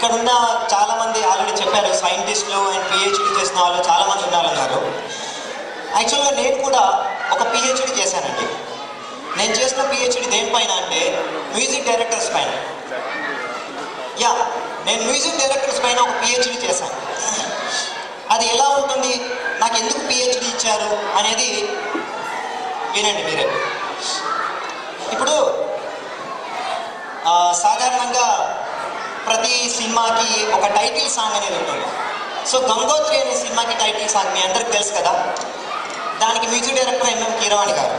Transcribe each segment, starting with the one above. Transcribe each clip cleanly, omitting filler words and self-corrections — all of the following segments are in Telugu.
ఇక్కడున్న చాలామంది ఆల్రెడీ చెప్పారు, సైంటిస్టులు అండ్ పిహెచ్డి చేసిన వాళ్ళు చాలామంది ఉండాలన్నారు. యాక్చువల్గా నేను కూడా ఒక పిహెచ్డి చేశానండి. నేను చేసిన పిహెచ్డి దేనిపైన అంటే మ్యూజిక్ డైరెక్టర్స్ పైన. నేను మ్యూజిక్ డైరెక్టర్స్ పైన ఒక పిహెచ్డి చేశాను. అది ఎలా ఉంటుంది, నాకు ఎందుకు పిహెచ్డి ఇచ్చారు అనేది వినండి మీరే. ఇప్పుడు సాధారణంగా ప్రతి సినిమాకి ఒక టైటిల్ సాంగ్ అనేది ఉంటుంది. సో గంగోత్రి అనే సినిమాకి టైటిల్ సాంగ్ మీ అందరికి తెలుసు కదా. దానికి మ్యూజిక్ డైరెక్టర్ ఎంఎం కీరవాణి గారు.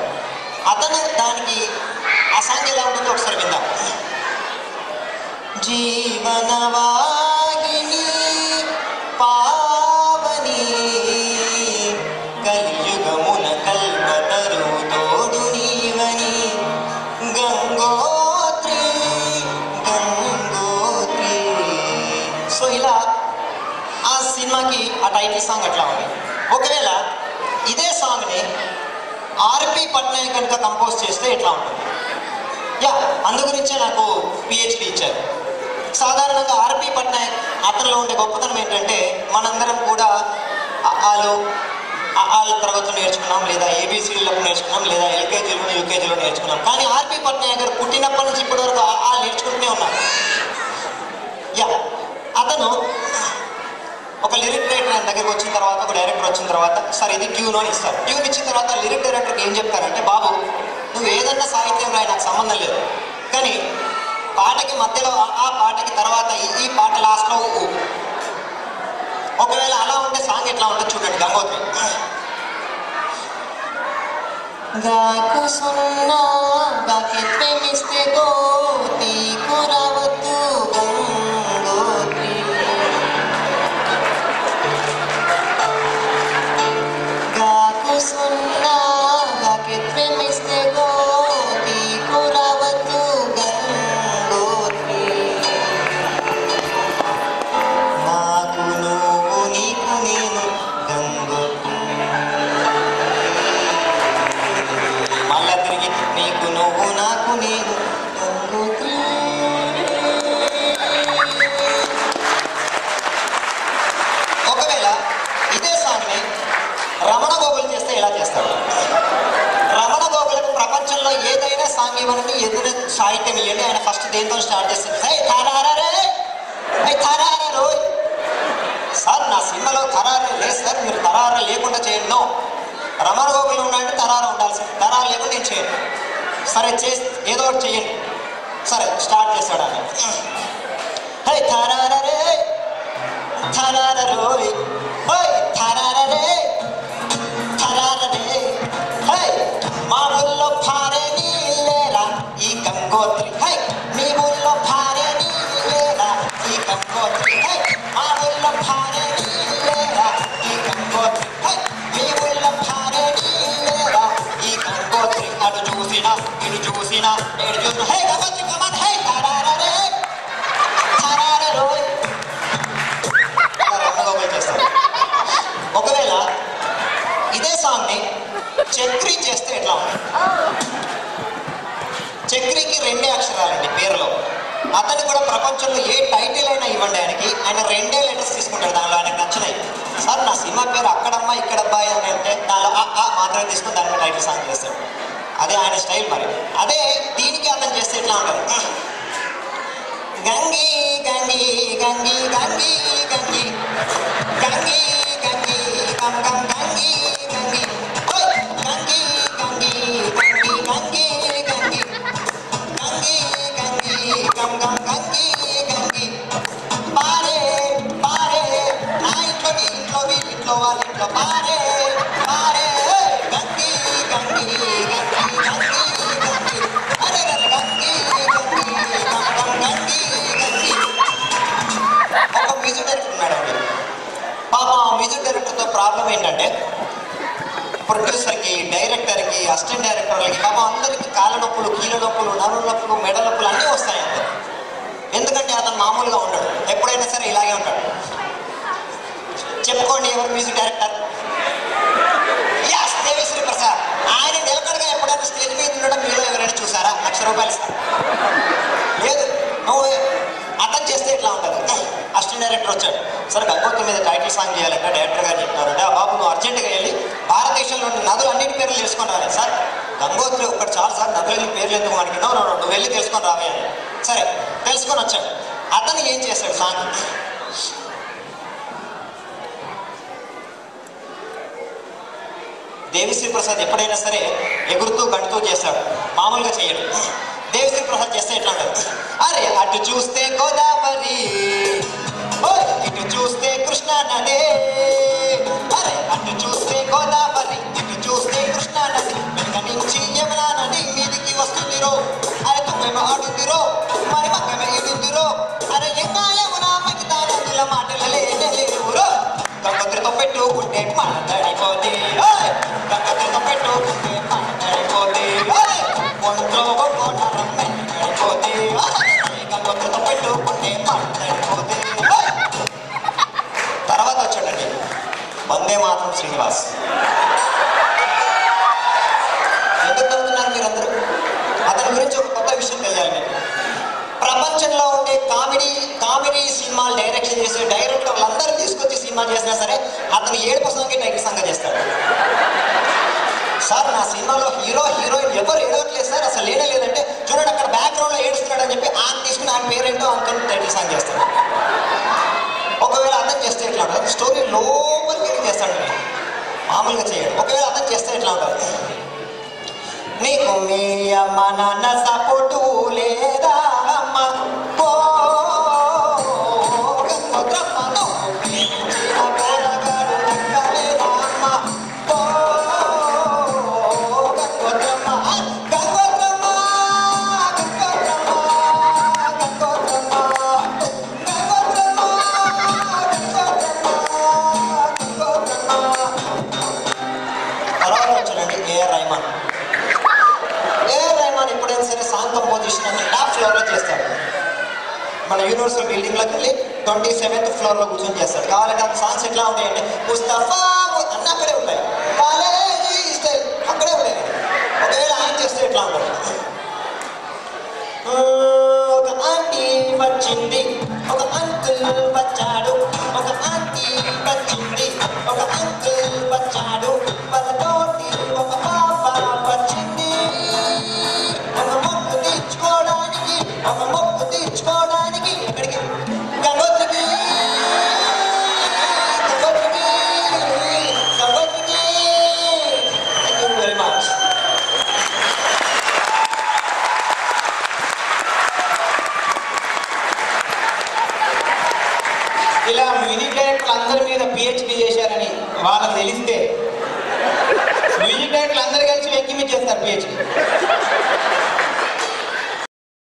అతను దానికి ఆ సాంగ్ ఎలా ఉంటుందో ఒకసారి విందాం. జీవనవాహిని పావని కలియుగమున కల్పతరు తోడు నీవని గంగోత్రి గంగోత్రి. సో ఇలా ఆ సినిమాకి ఆ టైటిల్ సాంగ్ అట్లా ఉంది. ఒకవేళ ఇదే సాంగ్ని ఆర్పి పట్నాయక్ కనుక కంపోజ్ చేస్తే ఎట్లా ఉంటుంది? అందు గురించే నాకు పిహెచ్డి ఇచ్చారు. సాధారణంగా ఆర్పి పట్నాయక్ అతనిలో ఉండే గొప్పతనం ఏంటంటే, మనందరం కూడా ఆల తరగతులు నేర్చుకున్నాం, లేదా ఏబిసిడీలకు నేర్చుకున్నాం, లేదా ఎల్కేజీలో యూకేజీలో నేర్చుకున్నాం. కానీ ఆర్పి పట్నాయక్ గారు పుట్టినప్పటి నుంచి ఇప్పటి వరకు నేర్చుకుంటూనే ఉన్నారు. అతను ఒక లిరిక్ రైటర్ ఆయన దగ్గరికి వచ్చిన తర్వాత, ఒక డైరెక్టర్ వచ్చిన తర్వాత, సార్ ఇది ట్యూన్ అని ఇస్తారు. ట్యూన్ ఇచ్చిన తర్వాత లిరిక్ డైరెక్టర్కి ఏం చెప్తారంటే, బాబు నువ్వు ఏదన్నా సాహిత్యం రాయి, నాకు సంబంధం లేదు, కానీ పాటకి మధ్యలో ఆ పాటకి తర్వాత ఈ పాట లాస్ట్లో ఒకవేళ అలా ఉంటే సాంగ్ ఎట్లా ఉంటుంది చూడండి. గంగోత్రి గాకు సున్నా గాకి ప్రేమిస్తే గోతి కురవద్దు గంగోత్రి. గాకు సున్నా గాకి ప్రేమిస్తే గోతి కురవద్దు గంగోత్రి. నాకు నువ్వు నీకు నేను గంగోత్రి. మళ్ళా తిరిగి నీకు నువ్వు నాకు నేను గంగోత్రి. ఒకవేళ ఇదే సాంగ్ని రమణ గోగులు చేస్తే ఎలా చేస్తాడు? రమణ గోగులకు ప్రపంచంలో ఏదైనా సాంగ్ ఇవ్వనండి, ఏదైనా సాహిత్యం ఇవ్వండి, ఆయన ఫస్ట్ దేంతో స్టార్ట్ చేస్తుంది? సార్ నా సినిమాలో తరారే లేదు సార్, మీరు తరారా లేకుండా చేయండి. నో, రమణ గోగులు ఉన్నాయంటే తరారా ఉండాల్సింది, తరారా లేకుండా నేను చేయను. సరే ఏదో ఒకటి చెయ్యండి. సరే స్టార్ట్ చేస్తాడు ఆయన. హై తరారే తరారోయ్ హై తరారే తరారే హై మా ఊళ్ళో భారే నీళ్ళేరా ఈ గంగోత్రి. హై మీ ఊళ్ళో భారే నీళ్ళేరా ఈ గంగోత్రి. హై మా ఊళ్ళో భారే నీళ్ళేరా ఈ గంగోత్రి. హై మీ ఊళ్ళో భారే నీళ్ళేరా ఈ గంగోత్రి. అటు చూసినా ఇటు చూసినా ఏడు చూసినా హై గంగోత్రి కమాన్ హై తరారే తరారోయ్. ఒకవేళ ఇదే సాంగ్ని చక్రి చేస్తే ఎట్లా ఉంది? చక్రికి రెండే అక్షరాలండి పేరులో. అతను కూడా ప్రపంచంలో ఏ టైటిల్ అయినా ఇవ్వండి ఆయనకి, ఆయన రెండే లెటర్స్ తీసుకుంటాడు. దానిలో ఆయనకు నచ్చినాయి. సార్ నా సినిమా పేరు అక్కడమ్మా ఇక్కడబ్బాయి అని అంటే దానిలో మాత్రమే తీసుకుని దాని టైటిల్ సాంగ్ చేస్తాడు. అదే ఆయన స్టైల్. మరి అదే దీనికి అతను చేస్తే ఎట్లా ఉంటుంది? గంగి గంగి గంగి గంగి గంగి గంగి గంగి గం గం గంగి గంగి గంగి గంగి గంగి గంగి గంగి గంగి గంగి గం గం గంగి గంగి. పారే పారే నా ఇంట్లో నీ ఇంట్లో వీళ్ళింట్లో వాళ్ళ ఇంట్లో పారే పారే గంగి గంగి గంగి గంగి గంగి అరే గంగి గంగి గం గం గంగి గంగి. ఒక మ్యూజిక్ డైరెక్టర్ ఉన్నాడండి. పాపం ఆ మ్యూజిక్ డైరెక్టర్తో ప్రాబ్లం ఏంటంటే, ప్రొడ్యూసర్కి, డైరెక్టర్కి, అసిస్టెంట్ డైరెక్టర్లకి పాపం అందరికీ కాళ్ళ నొప్పులు, కీళ్ళ నొప్పులు, నడుము నొప్పులు, మెడ నొప్పులు అన్నీ వస్తాయి అంతే. ఎందుకంటే అతను మామూలుగా ఉండడు, ఎప్పుడైనా సరే ఇలాగే ఉంటాడు. చెప్పుకోండి ఎవరు మ్యూజిక్ డైరెక్టర్? దేవిశ్రీ ప్రసాద్. ఆయన నిలకడగా ఎప్పుడైనా స్టేజ్ మీద ఉండడం మీలో ఎవరైనా చూసారా? ₹1,00,000 ఇస్తారు. లేదు. నువ్వు అతను చేస్తే ఎట్లా ఉంటుంది? సరే గంగోత్రి మీద టైటిల్ సాంగ్ చేయాలంటే డైరెక్టర్ గారు చెప్తున్నారంటే ఆ బాబు నువ్వు అర్జెంటుగా వెళ్ళి భారతదేశంలోని నదులు అన్నిటి పేర్లు తెలుసుకొని రావాలి. సార్ గంగోత్రి ఒక్కటి చాలు సార్, నదులని పేర్లు ఎందుకు మనకి, నువ్వు వెళ్ళి తెలుసుకొని రావే అని. సరే తెలుసుకొని వచ్చాడు. అతను ఏం చేశాడు, సాంగ్ దేవిశ్రీ ప్రసాద్ ఎప్పుడైనా సరే ఎగురుతూ గంటుతూ చేస్తాడు, మామూలుగా చేయడు. దేవిశ్రీ ప్రసాద్ చేస్తే ఎట్లా అంటారు, అరే అటు చూస్తే గోదావరి, ఇటు చూస్తే కృష్ణా నది, అరే అటు చూస్తే గోదావరి, ఇటు చూస్తే కృష్ణా నది, వెనుక నుంచి యమునా నది మీదికి వస్తుందిరో, అరే తుమ్మెమ ఆడుందిరో, మరి మక్కమే ఇడుందిరో, అరే ఎంగా యమునా మిగతా నదుల మాటలు లేవురో, గంగోత్రితో పెట్టుకుంటే మాట్లాడిపోతే, గంగోత్రితో పెట్టుకుంటే మాట్లాడిపోతే, ఒంట్లో ఒక్కోటరం మెల్లడిపోతే, గంగోత్రితో పెట్టుకుంటే మాట్లాడిపోతే. తర్వాత వచ్చాడండి వందే మాతరం శ్రీనివాస్. ఎందుకు నవ్వుతున్నారు మీరందరూ? అతని గురించి ఒక కొత్త విషయం తెలియాలి మీకు. ప్రపంచంలో ఉండే కామెడీ సినిమాలు డైరెక్షన్ చేసే డైరెక్టర్లు అందరూ తీసుకొచ్చి సినిమా చేసినా సరే అతను 7% టైటిల్ సాంగ్ చేస్తాడు. సార్ నా సినిమాలో హీరోయిన్ ఎవరు ఏడవట్లేదు సార్, అసలు లేదంటే చూడండి అక్కడ బ్యాక్గ్రౌండ్లో ఏడుస్తున్నాడు అని చెప్పి ఆయన తీసుకుని ఆయన పేరేంటో అనుకుని టైటిల్ సాంగ్ చేస్తాడు. ఒకవేళ అర్థం చేస్తే ఎట్లా ఉంటుంది, స్టోరీ లోపలికి చేస్తాడు, మామూలుగా చేయడు. ఒకవేళ అర్థం చేస్తే ఎట్లా ఉంటుంది, నీకు మీ అమ్మ నాన్న సపోర్టు లేదా అమ్మ, గంగోత్రమ్మ మన యూనివర్సిటీ బిల్డింగ్లోకి వెళ్ళి 27th ఫ్లోర్లో కూర్చొని చేస్తాడు. కావాలంటే ఆ సాంగ్స్ ఎట్లా ఉంటాయంటే ముస్తఫా అన్నీ అక్కడే ఉంటాయి, కాలేజీ స్టైల్ అక్కడే ఉంటాయి. ఒకవేళ ఆయన చేస్తే ఎట్లా ఉంటుంది, ఒక ఆంటీ వచ్చింది, ఒక అంకుల్ వచ్చాడు, ఒక ఆంటీ వచ్చింది, ఒక అంకుల్ వచ్చాడు, వాళ్ళతోటి ఒక పాప వచ్చింది, ఒక మొక్కు తీర్చుకోవడానికి ఎక్కడికి, గంగోత్రికి. Thank you very much. ఇలా మ్యూజిక్ డైరెక్టర్లు అందరి మీద PhD చేశారని వాళ్ళకి తెలిస్తే మ్యూజిక్ డైరెక్టర్లు అందరికీ